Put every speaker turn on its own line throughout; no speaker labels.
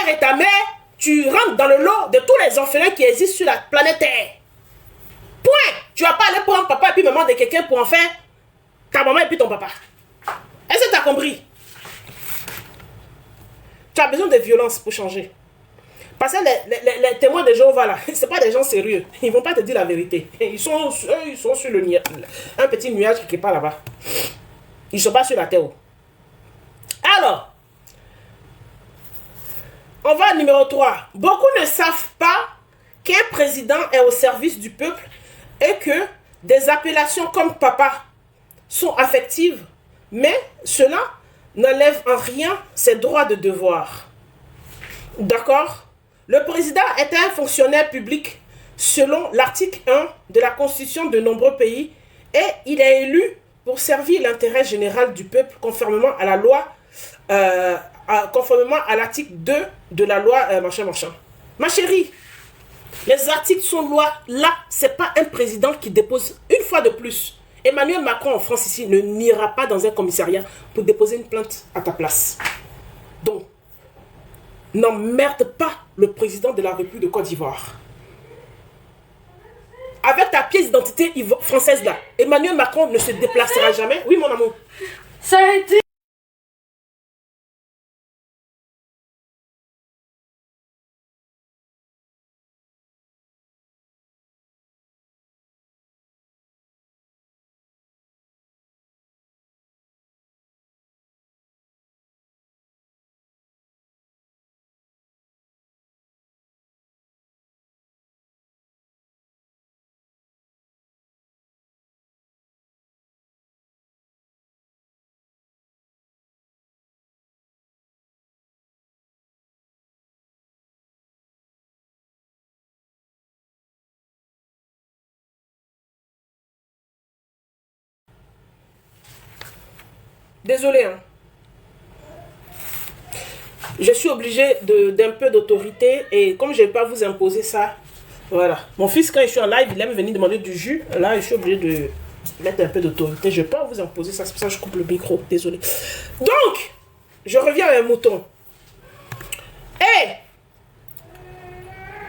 père et ta mère, tu rentres dans le lot de tous les orphelins qui existent sur la planète Terre. Point. Tu vas pas aller prendre papa et puis maman de quelqu'un pour en faire ta maman et puis ton papa. Est-ce que tu as compris? Tu as besoin de violence pour changer. Parce que les témoins de Jéhovah là, ce pas des gens sérieux. Ils vont pas te dire la vérité. Ils sont sur le nuage, un petit nuage qui est pas là-bas. Ils sont pas sur la terre. Alors, on va à numéro 3. Beaucoup ne savent pas qu'un président est au service du peuple et que des appellations comme papa sont affectives, mais cela n'enlève en rien ses droits de devoir. D'accord? Le président est un fonctionnaire public selon l'article 1 de la Constitution de nombreux pays et il est élu pour servir l'intérêt général du peuple conformément à la loi, conformément à l'article 2 de la loi machin. Ma chérie, les articles sont loi. Là, c'est pas un président qui dépose une fois de plus. Emmanuel Macron en France ici ne n'ira pas dans un commissariat pour déposer une plainte à ta place. Donc, n'emmerde pas le président de la République de Côte d'Ivoire. Avec ta pièce d'identité française là, Emmanuel Macron ne se déplacera jamais. Oui, mon amour.
Ça a été...
Désolé, hein. Je suis obligée d'un peu d'autorité et comme je ne vais pas vous imposer ça, voilà. Mon fils, quand je suis en live, il aime venir demander du jus. Là, je suis obligée de mettre un peu d'autorité. Je ne vais pas vous imposer ça, c'est pour ça que je coupe le micro. Désolé. Donc, je reviens à un mouton.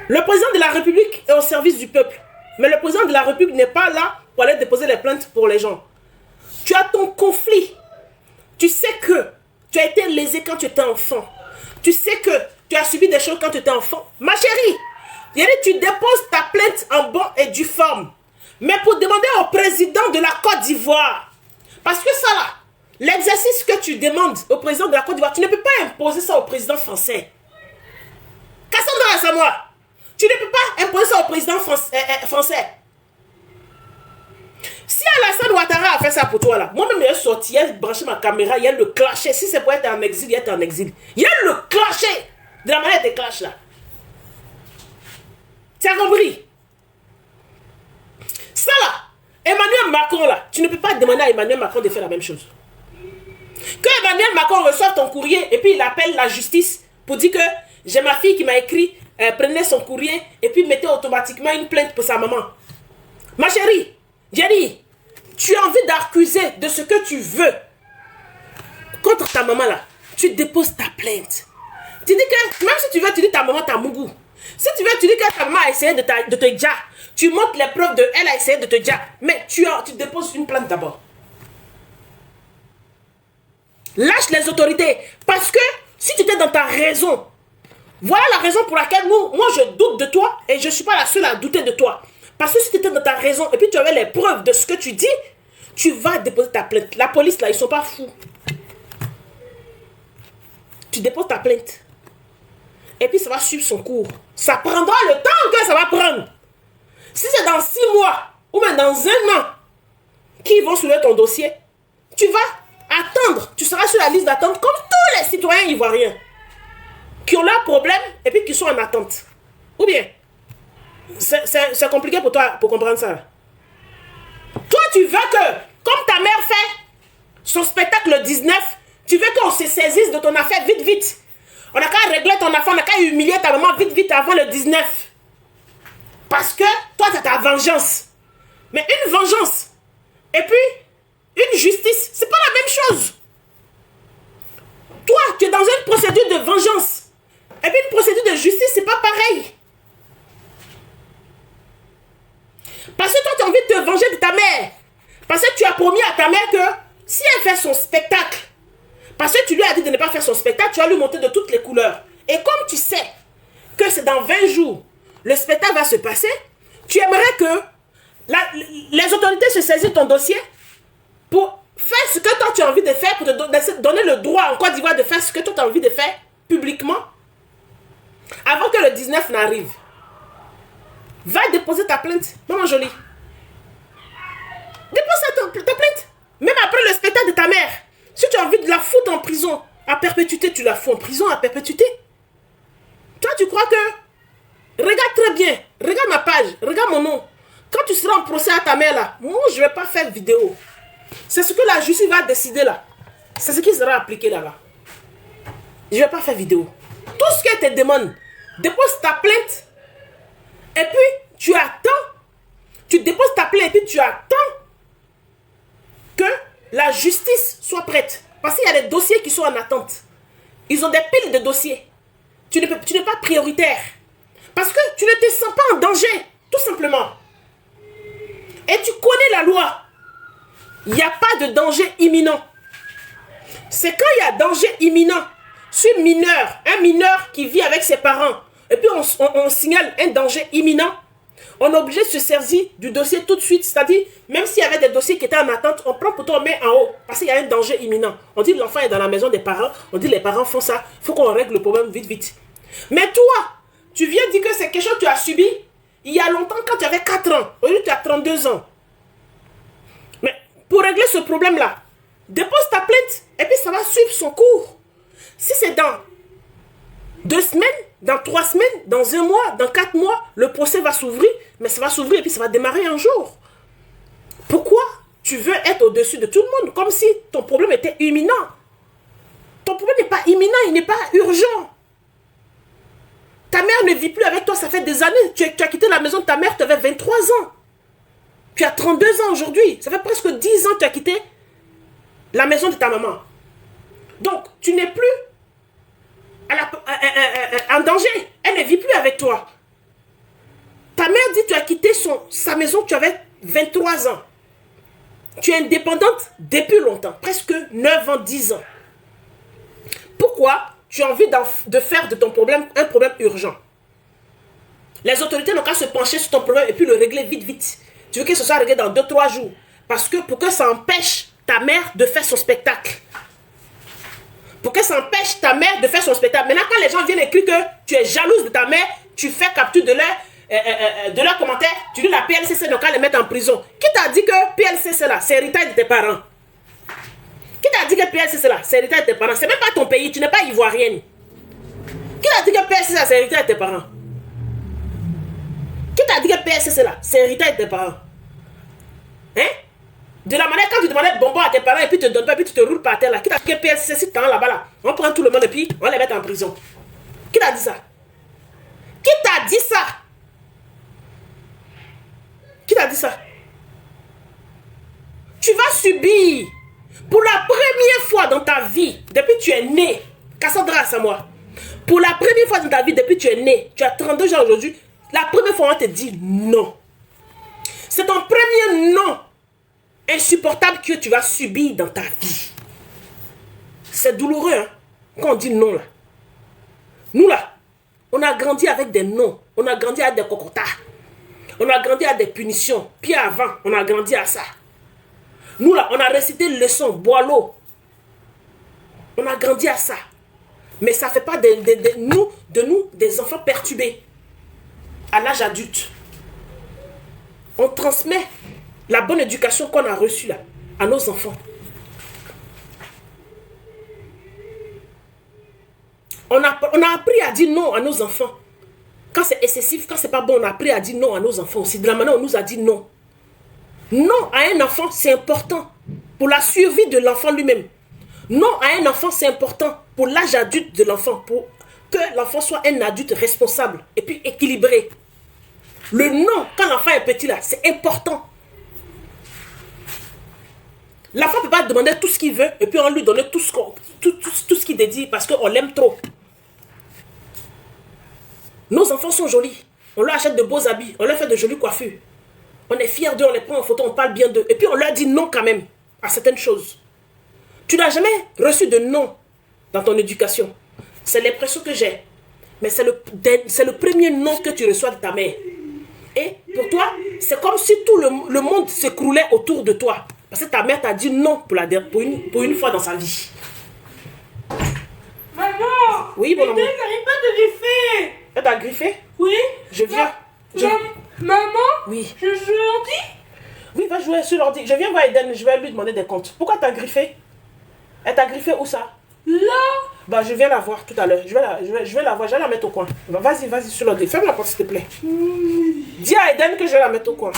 Le président de la République est au service du peuple. Mais le président de la République n'est pas là pour aller déposer les plaintes pour les gens. Tu as ton conflit. Tu sais que tu as été lésé quand tu étais enfant. Tu sais que tu as subi des choses quand tu étais enfant. Ma chérie, tu déposes ta plainte en bon et due forme. Mais pour demander au président de la Côte d'Ivoire, parce que ça là, l'exercice que tu demandes au président de la Côte d'Ivoire, tu ne peux pas imposer ça au président français. Cassandra Samoa, tu ne peux pas imposer ça au président français. Si Alassane Ouattara a fait ça pour toi là, moi-même il est sorti, il a branché ma caméra, il y a le clasher. Si c'est pour être en exil, il est en exil. Il y a le clasher de la manière de clash là. Tu as compris? Ça là, Emmanuel Macron là, tu ne peux pas demander à Emmanuel Macron de faire la même chose. Que Emmanuel Macron reçoive ton courrier et puis il appelle la justice pour dire que j'ai ma fille qui m'a écrit, prenez son courrier et puis mettez automatiquement une plainte pour sa maman. Ma chérie, j'ai dit, tu as envie d'accuser de ce que tu veux contre ta maman là, tu déposes ta plainte. Tu dis que, même si tu veux, tu dis ta maman t'a mougou. Si tu veux, tu dis que ta maman a essayé de te dire. Tu montres les preuves de elle a essayé de te dire. Mais tu déposes une plainte d'abord. Lâche les autorités. Parce que si tu étais dans ta raison, voilà la raison pour laquelle moi je doute de toi et je ne suis pas la seule à douter de toi. Parce que si tu étais dans ta raison et puis tu avais les preuves de ce que tu dis, tu vas déposer ta plainte. La police là, ils ne sont pas fous. Tu déposes ta plainte. Et puis ça va suivre son cours. Ça prendra le temps que ça va prendre. Si c'est dans 6 mois ou même dans 1 an qu'ils vont soulever ton dossier, tu vas attendre. Tu seras sur la liste d'attente comme tous les citoyens ivoiriens qui ont leurs problèmes et puis qui sont en attente. Ou bien, c'est compliqué pour toi pour comprendre ça. Toi, tu veux que, comme ta mère fait son spectacle le 19, tu veux qu'on se saisisse de ton affaire vite, vite. On n'a qu'à régler ton affaire, on n'a qu'à humilier ta maman vite, vite avant le 19. Parce que toi, tu as ta vengeance. Mais une vengeance et puis une justice, c'est pas la même chose. Toi, tu es dans une procédure de vengeance. Et puis une pareil. Parce que toi, tu as envie de te venger de ta mère. Parce que tu as promis à ta mère que si elle fait son spectacle, parce que tu lui as dit de ne pas faire son spectacle, tu vas lui montrer de toutes les couleurs. Et comme tu sais que c'est dans 20 jours, le spectacle va se passer, tu aimerais que les autorités se saisissent de ton dossier pour faire ce que toi tu as envie de faire, pour te donner le droit en Côte d'Ivoire de faire ce que toi tu as envie de faire publiquement, avant que le 19 n'arrive. Va déposer ta plainte, maman jolie. Dépose ta plainte. Même après le spectacle de ta mère. Si tu as envie de la foutre en prison à perpétuité, tu la fous en prison à perpétuité. Toi, tu crois que... Regarde très bien. Regarde ma page. Regarde mon nom. Quand tu seras en procès à ta mère là, moi, je ne vais pas faire vidéo. C'est ce que la justice va décider là. C'est ce qui sera appliqué là-bas. Je ne vais pas faire vidéo. Tout ce qu'elle te demande, dépose ta plainte. Et puis, tu attends. Tu déposes ta plainte et puis tu attends que la justice soit prête. Parce qu'il y a des dossiers qui sont en attente. Ils ont des piles de dossiers. Tu n'es pas prioritaire. Parce que tu ne te sens pas en danger. Tout simplement. Et tu connais la loi. Il n'y a pas de danger imminent. C'est quand il y a danger imminent sur un mineur qui vit avec ses parents, et puis on signale un danger imminent, on est obligé de se saisir du dossier tout de suite. C'est-à-dire, même s'il y avait des dossiers qui étaient en attente, on prend pourtant, on met en haut, parce qu'il y a un danger imminent. On dit l'enfant est dans la maison des parents, on dit les parents font ça, il faut qu'on règle le problème vite, vite. Mais toi, tu viens dire que c'est quelque chose que tu as subi il y a longtemps quand tu avais 4 ans, aujourd'hui tu as 32 ans. Mais pour régler ce problème-là, dépose ta plainte et puis ça va suivre son cours. Si c'est dans 2 semaines, dans 3 semaines, dans 1 mois, dans 4 mois, le procès va s'ouvrir, mais ça va s'ouvrir et puis ça va démarrer un jour. Pourquoi tu veux être au-dessus de tout le monde, comme si ton problème était imminent? Ton problème n'est pas imminent, il n'est pas urgent. Ta mère ne vit plus avec toi, ça fait des années. Tu as quitté la maison de ta mère, tu avais 23 ans. Tu as 32 ans aujourd'hui. Ça fait presque 10 ans que tu as quitté la maison de ta maman. Donc, tu n'es plus en danger. Elle ne vit plus avec toi. Ta mère dit que tu as quitté sa maison, tu avais 23 ans. Tu es indépendante depuis longtemps, presque 9 ans, 10 ans. Pourquoi tu as envie de faire de ton problème un problème urgent? Les autorités n'ont qu'à se pencher sur ton problème et puis le régler vite, vite. Tu veux que ce soit réglé dans 2-3 jours. Parce que pour que ça empêche ta mère de faire son spectacle. Pour que ça empêche ta mère de faire son spectacle. Maintenant, quand les gens viennent écrire que tu es jalouse de ta mère, tu fais capture de leurs commentaires, tu dis la PLCC n'a qu'à les mettre en prison. Qui t'a dit que PLCC là, c'est l'héritage de tes parents? Qui t'a dit que PLCC là, c'est l'héritage de tes parents? C'est même pas ton pays, tu n'es pas ivoirienne. Qui t'a dit que PLCC là, c'est l'héritage de tes parents? Qui t'a dit que PLCC là, c'est l'héritage de tes parents? Hein? De la manière quand tu demandais bonbons à tes parents et puis tu te donnes pas et puis tu te roules par terre là. Qui t'a dit que PLCC, si tu es là-bas là, on prend tout le monde et puis on les met en prison? Qui t'a dit ça? Qui t'a dit ça? Qui t'a dit ça? Tu vas subir pour la première fois dans ta vie, depuis que tu es né, Cassandra Samoa, pour la première fois dans ta vie, depuis que tu es né, tu as 32 ans aujourd'hui, la première fois on te dit non. C'est ton premier non insupportable que tu vas subir dans ta vie. C'est douloureux, hein, quand on dit non là. Nous là, on a grandi avec des noms, on a grandi avec des cocotas, on a grandi avec des punitions. Puis avant, on a grandi à ça. Nous là, on a récité une leçon, bois l'eau. On a grandi à ça. Mais ça ne fait pas de nous des enfants perturbés à l'âge adulte. On transmet la bonne éducation qu'on a reçue là à nos enfants. On a appris à dire non à nos enfants. Quand c'est excessif, quand c'est pas bon, on a appris à dire non à nos enfants aussi. De la manière où on nous a dit non. Non à un enfant, c'est important pour la survie de l'enfant lui-même. Non à un enfant, c'est important pour l'âge adulte de l'enfant, pour que l'enfant soit un adulte responsable et puis équilibré. Le non, quand l'enfant est petit là, c'est important. L'enfant ne peut pas demander tout ce qu'il veut et puis on lui donne tout ce qu'il dédie parce qu'on l'aime trop. Nos enfants sont jolis. On leur achète de beaux habits. On leur fait de jolies coiffures. On est fiers d'eux, on les prend en photo, on parle bien d'eux. Et puis on leur dit non quand même à certaines choses. Tu n'as jamais reçu de non dans ton éducation. C'est l'impression que j'ai. Mais c'est le premier non que tu reçois de ta mère. Et pour toi, c'est comme si tout le monde s'écroulait autour de toi. Parce que ta mère t'a dit non pour une fois dans sa vie.
Maman!
Oui, bon amour.
N'arrive pas de griffer!
Elle t'a griffé?
Oui?
Je viens.
Maman?
Oui.
Je joue l'ordi?
Oui, va jouer sur l'ordi. Je viens voir Eden, je vais lui demander des comptes. Pourquoi t'as griffé? Elle t'a griffé où ça?
Là?
Bah, je viens la voir tout à l'heure. Je vais la voir, je vais la mettre au coin. Vas-y, sur l'ordi. Ferme la porte, s'il te plaît. Dis à Eden que je vais la mettre au coin.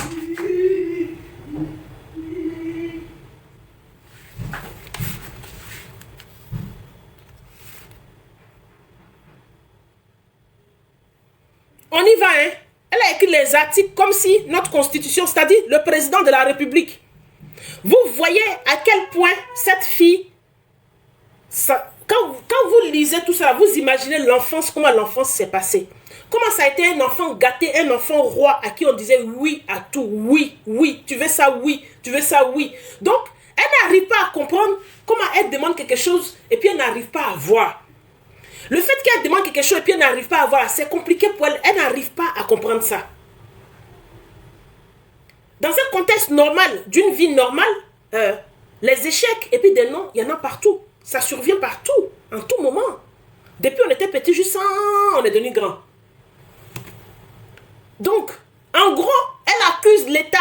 On y va, hein? Elle a écrit les articles comme si notre constitution, c'est-à-dire le président de la République. Vous voyez à quel point cette fille, quand vous lisez tout ça, vous imaginez l'enfance, comment l'enfance s'est passée. Comment ça a été un enfant gâté, un enfant roi à qui on disait oui à tout. Oui, oui, tu veux ça, oui, tu veux ça, oui. Donc, elle n'arrive pas à comprendre comment elle demande quelque chose et puis elle n'arrive pas à voir. Le fait qu'elle demande quelque chose et puis elle n'arrive pas à voir, c'est compliqué pour elle. Elle n'arrive pas à comprendre ça. Dans un contexte normal, d'une vie normale, les échecs et puis des noms, il y en a partout. Ça survient partout, en tout moment. Depuis on était petit, juste on est devenu grand. Donc, en gros, elle accuse l'État.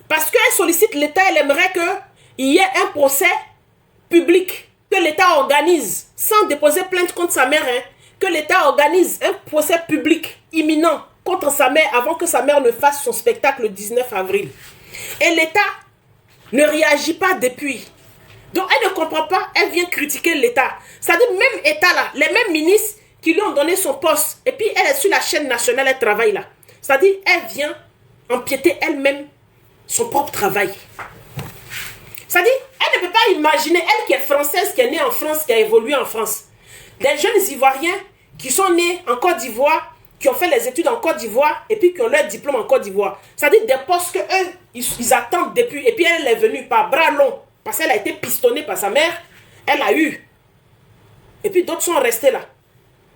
Parce qu'elle sollicite l'État, elle aimerait qu'il y ait un procès public que l'État organise, sans déposer plainte contre sa mère, hein, que l'État organise un procès public imminent contre sa mère avant que sa mère ne fasse son spectacle le 19 avril. Et l'État ne réagit pas depuis. Donc elle ne comprend pas, elle vient critiquer l'État. C'est-à-dire même État là, les mêmes ministres qui lui ont donné son poste, et puis elle est sur la chaîne nationale, elle travaille là. C'est-à-dire elle vient empiéter elle-même son propre travail. C'est-à-dire, elle ne peut pas imaginer, elle qui est française, qui est née en France, qui a évolué en France. Des jeunes Ivoiriens qui sont nés en Côte d'Ivoire, qui ont fait les études en Côte d'Ivoire, et puis qui ont leur diplôme en Côte d'Ivoire. C'est-à-dire des postes qu'eux, ils attendent depuis. Et puis elle est venue par bras longs, parce qu'elle a été pistonnée par sa mère, elle a eu. Et puis d'autres sont restés là.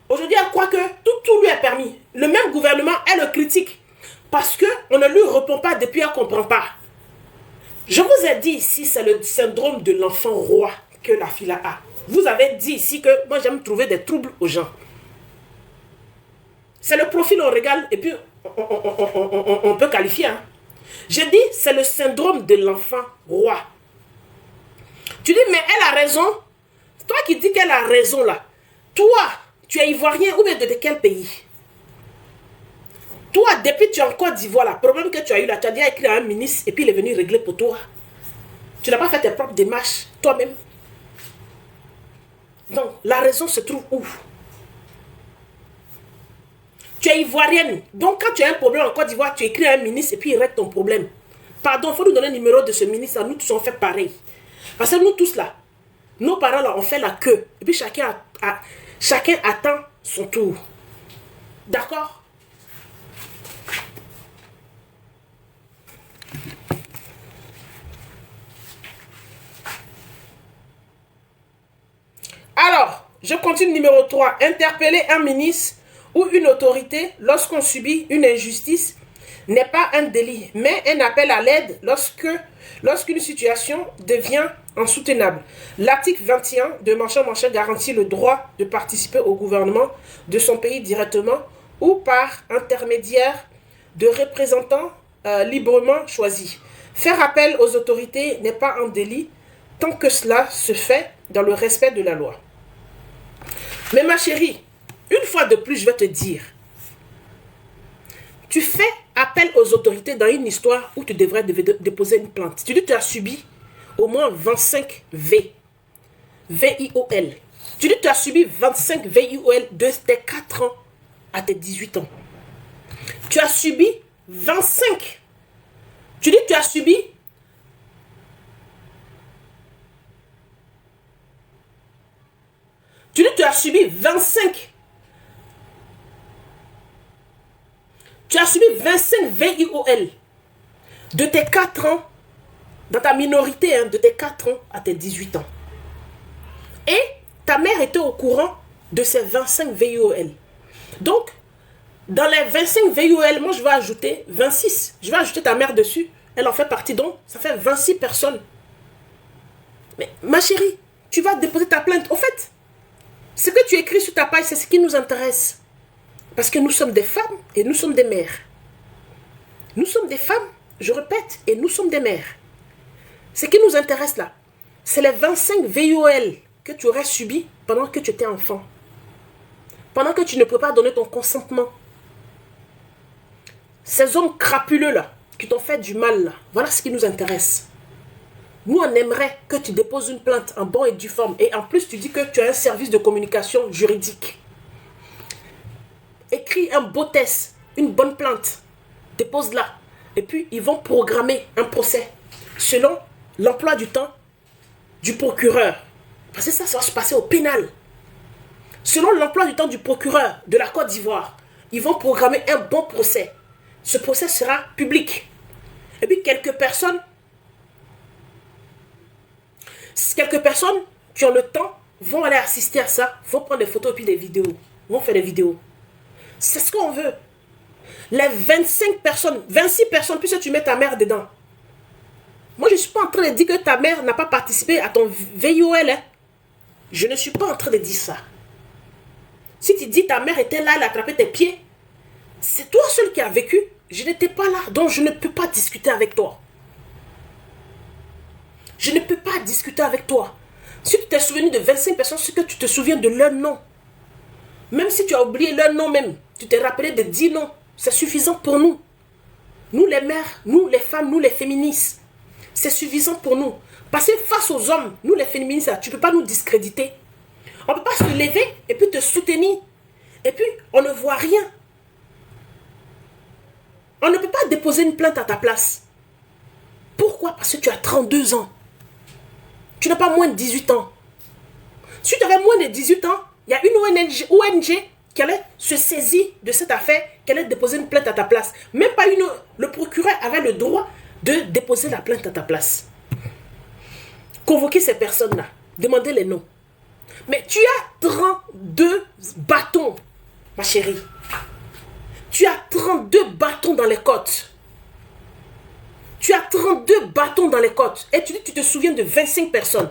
Aujourd'hui, elle croit que tout lui est permis. Le même gouvernement, elle le critique. Parce qu'on ne lui répond pas depuis, elle ne comprend pas. Je vous ai dit ici, c'est le syndrome de l'enfant roi que la fille a. Vous avez dit ici que moi j'aime trouver des troubles aux gens. C'est le profil, on regarde et puis on peut qualifier. Hein. Je dis, c'est le syndrome de l'enfant roi. Tu dis, mais elle a raison. Toi qui dis qu'elle a raison là. Toi, tu es ivoirien ou bien de quel pays? Toi, depuis que tu es en Côte d'Ivoire, le problème que tu as eu là, tu as déjà écrit à un ministre et puis il est venu régler pour toi. Tu n'as pas fait tes propres démarches toi-même. Donc, la raison se trouve où? Tu es ivoirienne. Donc, quand tu as un problème en Côte d'Ivoire, tu écris à un ministre et puis il règle ton problème. Pardon, il faut nous donner le numéro de ce ministre. Nous tous, on fait pareil. Parce que nous tous là, nos parents là, on fait la queue. Et puis chacun attend son tour. D'accord? Alors, je continue numéro 3. Interpeller un ministre ou une autorité lorsqu'on subit une injustice n'est pas un délit, mais un appel à l'aide lorsqu'une situation devient insoutenable. L'article 21 de Marchand-Marchand garantit le droit de participer au gouvernement de son pays directement ou par intermédiaire de représentants librement choisis. Faire appel aux autorités n'est pas un délit tant que cela se fait dans le respect de la loi. Mais ma chérie, une fois de plus, je vais te dire, tu fais appel aux autorités dans une histoire où tu devrais déposer une plainte. Tu dis que tu as subi au moins 25 VIOL. Tu dis que tu as subi 25 VIOL de tes 4 ans à tes 18 ans. Tu as subi 25. Tu dis que tu as subi Tu dis que tu as subi 25 Tu as subi 25 VIOL de tes 4 ans, dans ta minorité, hein, de tes 4 ans à tes 18 ans. Et ta mère était au courant de ces 25 VIOL. Donc, dans les 25 VIOL, moi je vais ajouter 26. Je vais ajouter ta mère dessus. Elle en fait partie, donc ça fait 26 personnes. Mais ma chérie, tu vas déposer ta plainte. Au fait, ce que tu écris sur ta page, c'est ce qui nous intéresse. Parce que nous sommes des femmes et nous sommes des mères. Nous sommes des femmes, je répète, et nous sommes des mères. Ce qui nous intéresse là, c'est les 25 VIOL que tu aurais subi pendant que tu étais enfant. Pendant que tu ne peux pas donner ton consentement. Ces hommes crapuleux là, qui t'ont fait du mal là, voilà ce qui nous intéresse. Nous, on aimerait que tu déposes une plainte en bonne et due forme. Et en plus, tu dis que tu as un service de communication juridique. Écris un beau test, une bonne plainte. Dépose-la. Et puis, ils vont programmer un procès selon l'emploi du temps du procureur. Parce que ça va se passer au pénal. Selon l'emploi du temps du procureur de la Côte d'Ivoire, ils vont programmer un bon procès. Ce procès sera public. Et puis, quelques personnes qui ont le temps vont aller assister à ça, vont prendre des photos et puis des vidéos. Vont faire des vidéos. C'est ce qu'on veut. Les 25 personnes, 26 personnes, puisque tu mets ta mère dedans. Moi, je ne suis pas en train de dire que ta mère n'a pas participé à ton VIOL. Hein. Je ne suis pas en train de dire ça. Si tu dis ta mère était là, elle a attrapé tes pieds, c'est toi seul qui as vécu. Je n'étais pas là, donc je ne peux pas discuter avec toi. Je ne peux pas discuter avec toi. Si tu t'es souvenu de 25 personnes, c'est que tu te souviens de leur nom. Même si tu as oublié leur nom même, tu t'es rappelé de 10 noms. C'est suffisant pour nous. Nous les mères, nous les femmes, nous les féministes. C'est suffisant pour nous. Parce que face aux hommes, nous les féministes, tu ne peux pas nous discréditer. On ne peut pas se lever et puis te soutenir. Et puis, on ne voit rien. On ne peut pas déposer une plainte à ta place. Pourquoi? Parce que tu as 32 ans. Tu n'as pas moins de 18 ans. Si tu avais moins de 18 ans, il y a une ONG qui allait se saisir de cette affaire, qui allait déposer une plainte à ta place. Même pas une... Le procureur avait le droit de déposer la plainte à ta place. Convoquer ces personnes-là. Demander les noms. Mais tu as 32 bâtons, ma chérie. Tu as 32 bâtons dans les côtes. Tu as 32 bâtons dans les côtes. Et tu dis que tu te souviens de 25 personnes.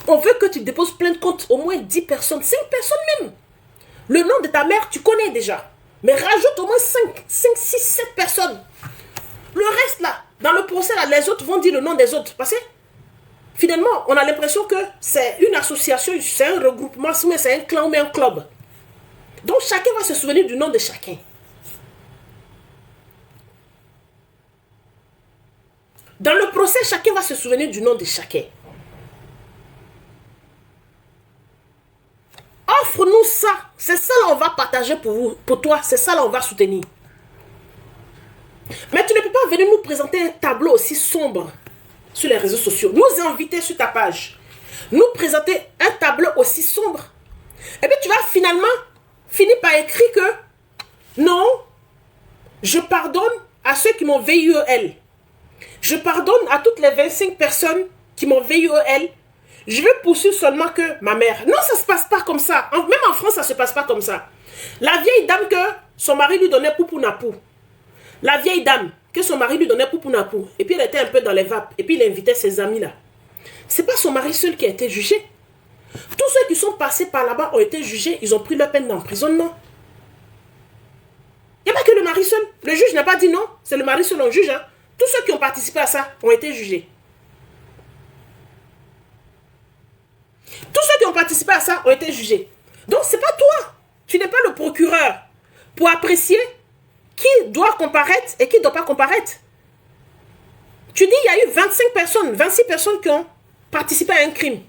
On veut que tu déposes plainte contre au moins 10 personnes. 5 personnes même. Le nom de ta mère, tu connais déjà. Mais rajoute au moins 5, 6, 7 personnes. Le reste là, dans le procès là, les autres vont dire le nom des autres. Parce que finalement, on a l'impression que c'est une association, c'est un regroupement, c'est un clan ou un club. Donc chacun va se souvenir du nom de chacun. Dans le procès, chacun va se souvenir du nom de chacun. Offre-nous ça. C'est ça là on va partager pour vous, pour toi. C'est ça là on va soutenir. Mais tu ne peux pas venir nous présenter un tableau aussi sombre sur les réseaux sociaux. Nous inviter sur ta page. Nous présenter un tableau aussi sombre. Et puis tu vas finalement finir par écrire que non, je pardonne à ceux qui m'ont VIOL. Je pardonne à toutes les 25 personnes qui m'ont VIOL. Je vais poursuivre seulement que ma mère. Non, ça ne se passe pas comme ça. Même en France, ça ne se passe pas comme ça. La vieille dame que son mari lui donnait poupou-napou. La vieille dame que son mari lui donnait poupou-napou. Et puis elle était un peu dans les vapes. Et puis il invitait ses amis là. Ce n'est pas son mari seul qui a été jugé. Tous ceux qui sont passés par là-bas ont été jugés. Ils ont pris leur peine d'emprisonnement. Il n'y a pas que le mari seul. Le juge n'a pas dit non. C'est le mari seul, on juge. Hein. Tous ceux qui ont participé à ça ont été jugés. Tous ceux qui ont participé à ça ont été jugés. Donc, ce n'est pas toi. Tu n'es pas le procureur pour apprécier qui doit comparaître et qui ne doit pas comparaître. Tu dis il y a eu 25 personnes, 26 personnes qui ont participé à un crime.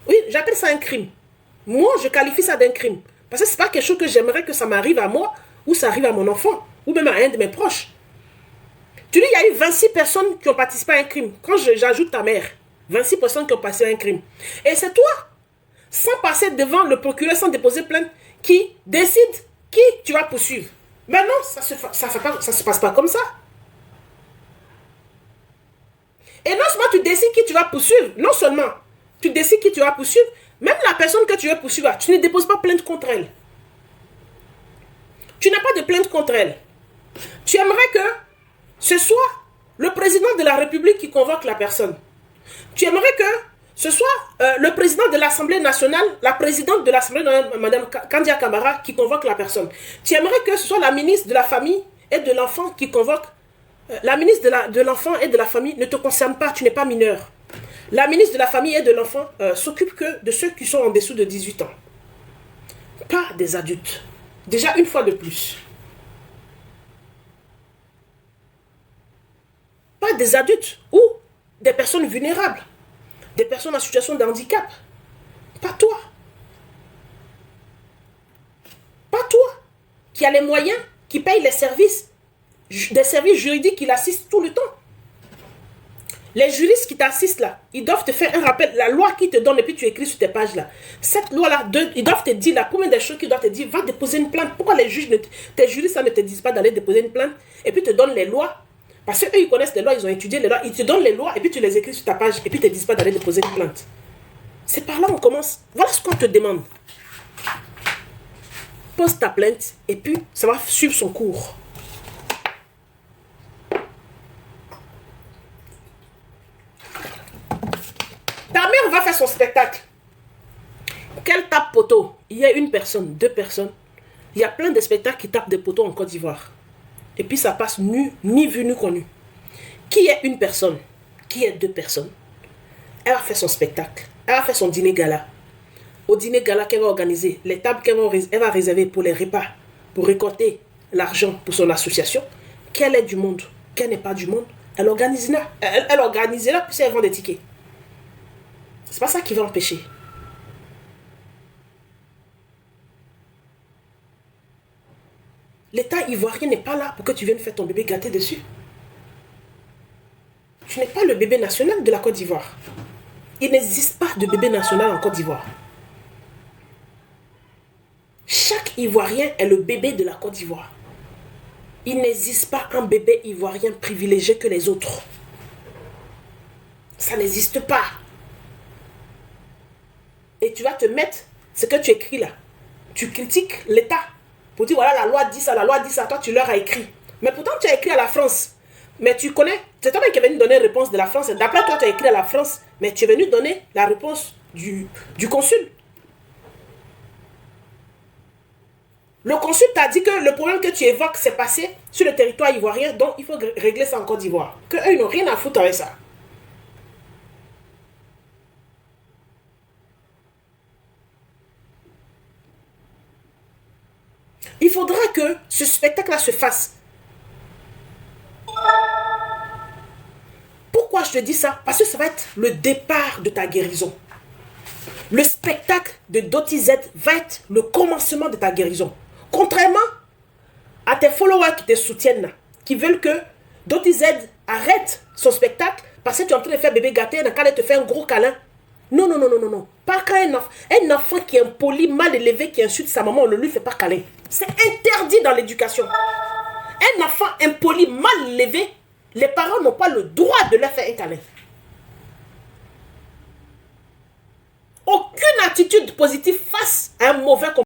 Oui, j'appelle ça un crime. Moi, je qualifie ça d'un crime. Parce que ce n'est pas quelque chose que j'aimerais que ça m'arrive à moi ou ça arrive à mon enfant ou même à un de mes proches. Tu dis il y a eu 26 personnes qui ont participé à un crime. Quand j'ajoute ta mère, 26 personnes qui ont passé un crime. Et c'est toi, sans passer devant le procureur, sans déposer plainte, qui décide qui tu vas poursuivre. Mais non, ça se passe pas comme ça. Et non seulement tu décides qui tu vas poursuivre, non seulement tu décides qui tu vas poursuivre, même la personne que tu veux poursuivre, tu ne déposes pas plainte contre elle. Tu n'as pas de plainte contre elle. Tu aimerais que ce soit le président de la République qui convoque la personne. Tu aimerais que ce soit le président de l'Assemblée nationale, la présidente de l'Assemblée nationale, Mme Kandia Camara, qui convoque la personne. Tu aimerais que ce soit la ministre de la Famille et de l'Enfant qui convoque. La ministre de l'Enfant et de la Famille ne te concerne pas, tu n'es pas mineur. La ministre de la Famille et de l'Enfant s'occupe que de ceux qui sont en dessous de 18 ans. Pas des adultes. Déjà une fois de plus. Pas des adultes ou des personnes vulnérables. Des personnes en situation de handicap. Pas toi. Pas toi. Qui a les moyens, qui paye les services, des services juridiques qui l'assistent tout le temps. Les juristes qui t'assistent là, ils doivent te faire un rappel. La loi qui te donne et puis tu écris sur tes pages là. Cette loi-là, ils doivent te dire, la première des choses qu'ils doivent te dire, va déposer une plainte. Pourquoi les juges, tes juristes ne te disent pas d'aller déposer une plainte et puis te donnent les lois? Parce qu'eux, ils connaissent les lois, ils ont étudié les lois. Ils te donnent les lois et puis tu les écris sur ta page et puis ils ne te disent pas d'aller déposer une plainte. C'est par là qu'on commence. Voilà ce qu'on te demande. Pose ta plainte et puis ça va suivre son cours. Ta mère va faire son spectacle. Qu'elle tape poteau. Il y a une personne, deux personnes. Il y a plein de spectacles qui tapent des poteaux en Côte d'Ivoire. Et puis ça passe ni vu ni connu. Qui est une personne? Qui est deux personnes? Elle va faire son spectacle. Elle va faire son dîner gala. Au dîner gala qu'elle va organiser, les tables elle va réserver pour les repas, pour récolter l'argent pour son association. Qu'elle est du monde, qu'elle n'est pas du monde, elle organisera. Elle organisera puis elle vend des tickets. C'est pas ça qui va empêcher. L'État ivoirien n'est pas là pour que tu viennes faire ton bébé gâté dessus. Tu n'es pas le bébé national de la Côte d'Ivoire. Il n'existe pas de bébé national en Côte d'Ivoire. Chaque Ivoirien est le bébé de la Côte d'Ivoire. Il n'existe pas un bébé ivoirien privilégié que les autres. Ça n'existe pas. Et tu vas te mettre ce que tu écris là. Tu critiques l'État pour dire voilà la loi dit ça, toi tu leur as écrit. Mais pourtant tu as écrit à la France. Mais tu connais, c'est toi qui es venu donner la réponse de la France. D'après toi tu as écrit à la France, mais tu es venu donner la réponse du consul. Le consul t'a dit que le problème que tu évoques s'est passé sur le territoire ivoirien, donc il faut régler ça en Côte d'Ivoire. Qu'eux ils n'ont rien à foutre avec ça. Il faudra que ce spectacle-là se fasse. Pourquoi je te dis ça? Parce que ça va être le départ de ta guérison. Le spectacle de Doti Z va être le commencement de ta guérison. Contrairement à tes followers qui te soutiennent, qui veulent que Doti Z arrête son spectacle parce que tu es en train de faire bébé gâté, dans lequel te fait un gros câlin. Non, non, non, non, non, non. Pas quand un enfant qui est impoli, mal élevé, qui insulte sa maman, on ne lui fait pas câlin. C'est interdit dans l'éducation. Un enfant impoli, mal élevé, les parents n'ont pas le droit de leur faire un câlin. Aucune attitude positive face à un mauvais comportement.